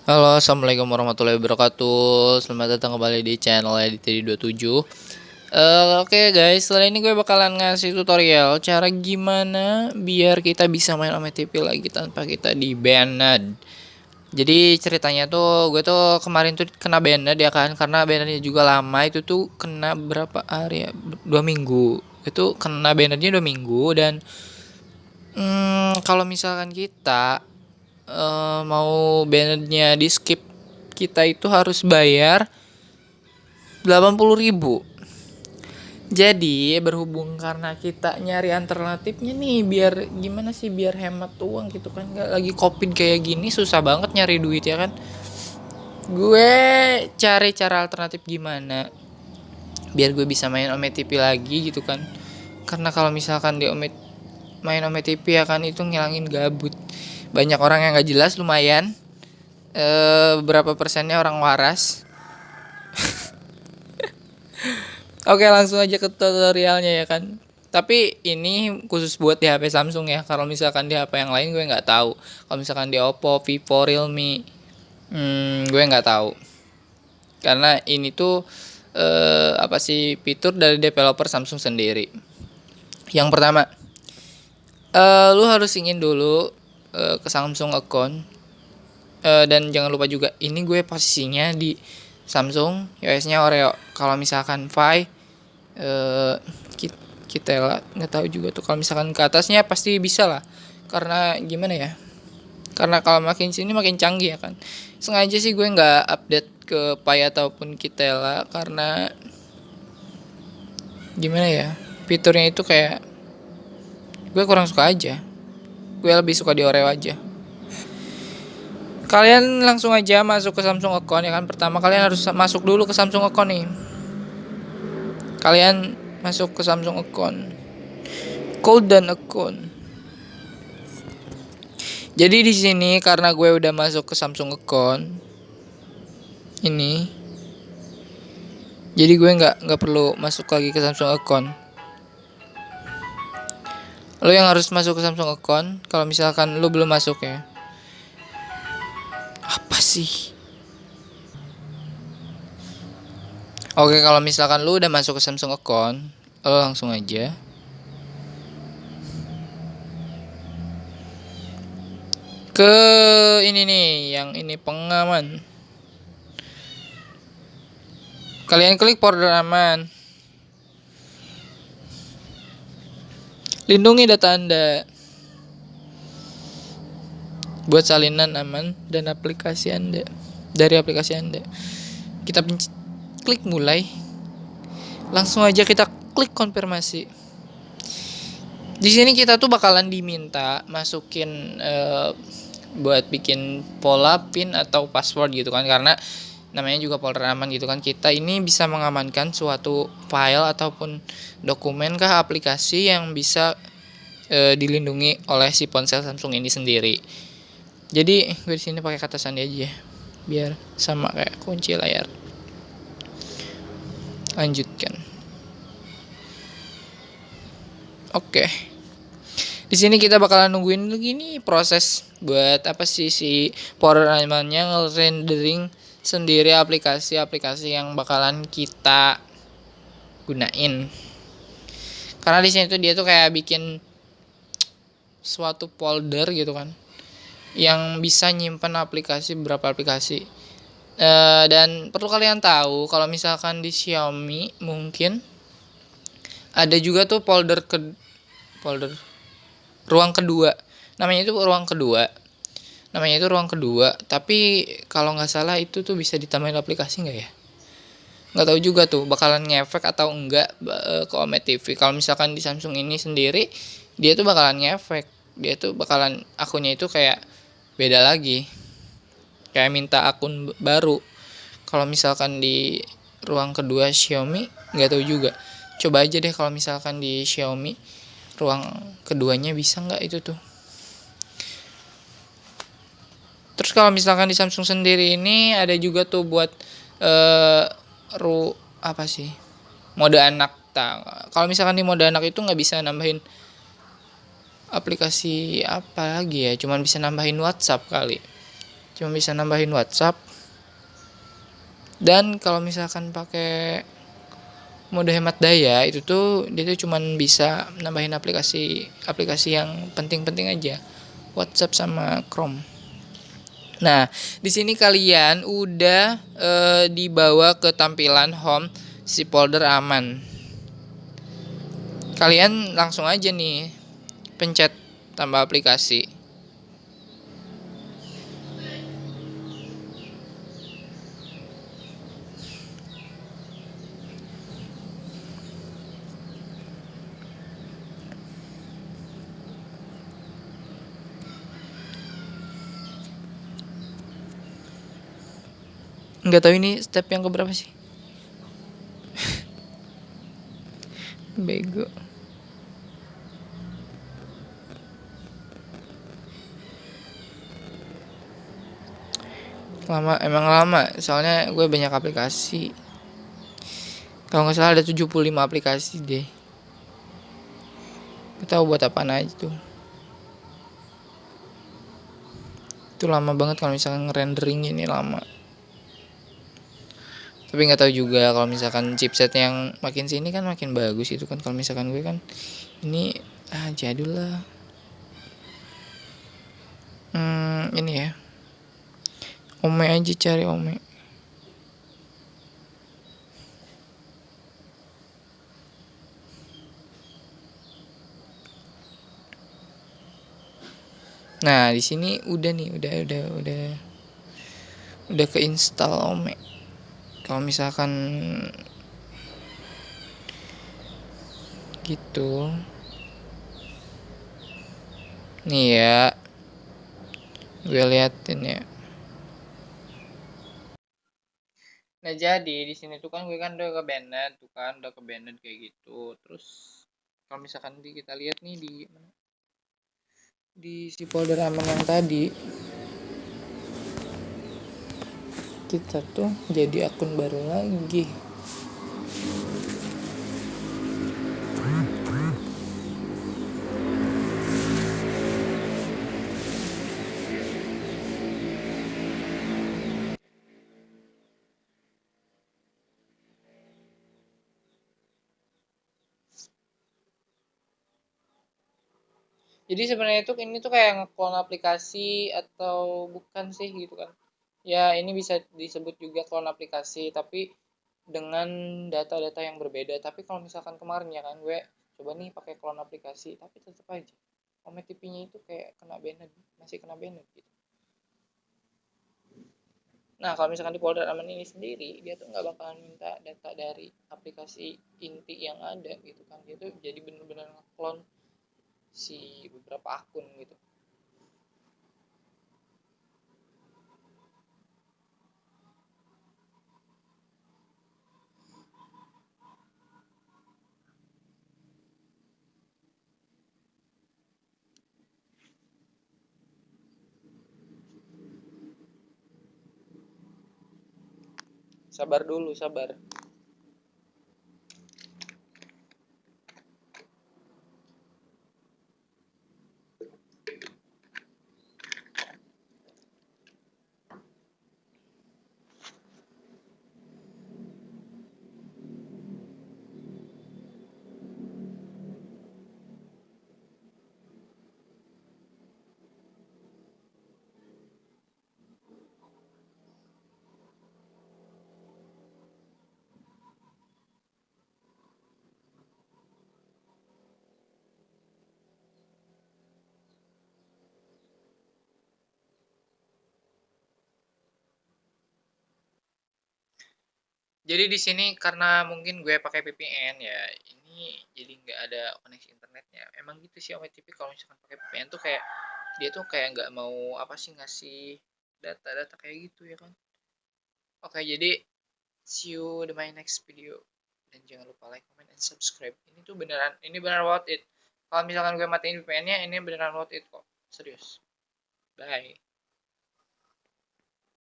Halo, assalamualaikum warahmatullahi wabarakatuh. Selamat datang kembali di channel Edit27. Oke guys, setelah ini gue bakalan ngasih tutorial cara gimana biar kita bisa main OmeTP lagi tanpa kita di banned. Jadi ceritanya tuh gue tuh kemarin tuh kena banned ya kan, karena bannednya juga lama. Itu tuh kena berapa hari ya? 2 minggu. Itu kena bannednya 2 minggu. Dan kalau misalkan kita mau bannednya di skip, kita itu harus bayar 80.000. Jadi berhubung karena kita nyari alternatifnya nih, biar gimana sih biar hemat uang gitu kan, nggak lagi covid kayak gini susah banget nyari duit ya kan. Gue cari cara alternatif gimana biar gue bisa main OmeTP lagi gitu kan. Karena kalau misalkan main OmeTP ya kan, itu ngilangin gabut. Banyak orang yang nggak jelas lumayan. Berapa persennya orang waras. Oke, langsung aja ke tutorialnya ya kan. Tapi ini khusus buat di HP Samsung ya. Kalau misalkan di HP yang lain gue nggak tahu. Kalau misalkan di Oppo, Vivo, Realme, gue nggak tahu. Karena ini tuh apa sih, fitur dari developer Samsung sendiri. Yang pertama, lu harus ingin dulu ke Samsung account. Dan jangan lupa juga, ini gue posisinya di Samsung, iOS-nya Oreo. Kalau misalkan eh kita nggak tahu juga tuh. Kalau misalkan ke atasnya pasti bisa lah, karena gimana ya, karena kalau makin sini makin canggih ya kan. Sengaja sih gue nggak update ke Pi ataupun Kitela, karena gimana ya, fiturnya itu kayak gue kurang suka aja. Gue lebih suka di Oreo aja. Kalian langsung aja masuk ke Samsung account ya kan. Pertama kalian harus masuk dulu ke Samsung account nih. Kalian masuk ke Samsung account, code dan account. Jadi di sini karena gue udah masuk ke Samsung account ini, jadi gue nggak perlu masuk lagi ke Samsung account. Lo yang harus masuk ke Samsung account kalau misalkan lo belum masuk ya. Apa sih? Oke, kalau misalkan lo udah masuk ke Samsung account, lo langsung aja ke ini nih, yang ini pengaman. Kalian klik folder aman. Lindungi data Anda buat salinan aman dan aplikasi Anda, dari aplikasi Anda. Kita klik mulai. Langsung aja kita klik konfirmasi. Di sini kita tuh bakalan diminta masukin buat bikin pola PIN atau password gitu kan, karena namanya juga folder aman gitu kan. Kita ini bisa mengamankan suatu file ataupun dokumen kah aplikasi yang bisa dilindungi oleh si ponsel Samsung ini sendiri. Jadi gue di sini pakai kata sandi aja ya, biar sama kayak kunci layar. Lanjutkan. Oke. Di sini kita bakalan nungguin gini proses buat apa sih si folder amannya nge-rendering sendiri aplikasi-aplikasi yang bakalan kita gunain. Karena di sini tuh dia tuh kayak bikin suatu folder gitu kan, yang bisa nyimpen aplikasi, beberapa aplikasi. Dan perlu kalian tahu kalau misalkan di Xiaomi mungkin ada juga tuh folder ruang kedua. Namanya itu ruang kedua. Tapi kalau nggak salah itu tuh bisa ditambahin aplikasi nggak ya? Nggak tahu juga tuh bakalan ngefek atau enggak ke OmeTV. Kalau misalkan di Samsung ini sendiri, dia tuh bakalan ngefek. Dia tuh bakalan akunnya itu kayak beda lagi, kayak minta akun baru. Kalau misalkan di ruang kedua Xiaomi nggak tahu juga. Coba aja deh kalau misalkan di Xiaomi ruang keduanya bisa nggak itu tuh. Terus kalau misalkan di Samsung sendiri ini ada juga tuh buat apa sih, mode anak. Kalau misalkan di mode anak itu nggak bisa nambahin aplikasi apa lagi ya, cuman bisa nambahin WhatsApp kali. cuma bisa nambahin WhatsApp. Dan kalau misalkan pakai mode hemat daya itu tuh dia tuh cuman bisa nambahin aplikasi yang penting-penting aja, WhatsApp sama Chrome. Nah, di sini kalian udah dibawa ke tampilan home si folder aman. Kalian langsung aja nih pencet tambah aplikasi. Nggak tahu ini step yang keberapa sih? Bego. Emang lama, soalnya gue banyak aplikasi. Kalau nggak salah ada 75 aplikasi deh. Gak tahu buat apaan aja tuh. Itu lama banget kalau misalkan ngerendering ini lama. Tapi nggak tahu juga kalau misalkan chipset yang makin sini kan makin bagus itu kan. Kalau misalkan gue kan ini jadul lah. Ini ya. Ome aja, cari Ome. Nah, di sini udah nih, udah keinstall Ome. Kalau misalkan gitu. Nih ya. Gue liatin ya. Nah, jadi di sini tuh kan gue kan udah ke banned tuh kan, udah ke banned kayak gitu. Terus kalau misalkan kita lihat nih di si folder aman yang tadi, kita tuh jadi akun baru lagi. Jadi sebenarnya tuh ini tuh kayak nge-clone aplikasi atau bukan sih gitu kan. Ya, ini bisa disebut juga clone aplikasi tapi dengan data-data yang berbeda. Tapi kalau misalkan kemarin ya kan gue coba nih pakai clone aplikasi tapi tetap aja Ome TV-nya itu kayak kena banned, masih kena banned gitu. Nah, kalau misalkan di folder aman ini sendiri, dia tuh nggak bakalan minta data dari aplikasi inti yang ada gitu kan. Dia tuh jadi bener-bener nge-clone si beberapa akun gitu. Sabar dulu, sabar. Jadi di sini karena mungkin gue pakai VPN ya, ini jadi nggak ada koneksi internetnya. Emang gitu sih Ome TV kalau misalkan pakai VPN tuh kayak dia tuh kayak nggak mau apa sih ngasih data-data kayak gitu ya kan. Oke, jadi see you di my next video. Dan jangan lupa like, comment, and subscribe. Ini beneran worth it. Kalau misalkan gue matiin VPN-nya, ini beneran worth it kok. Serius. Bye.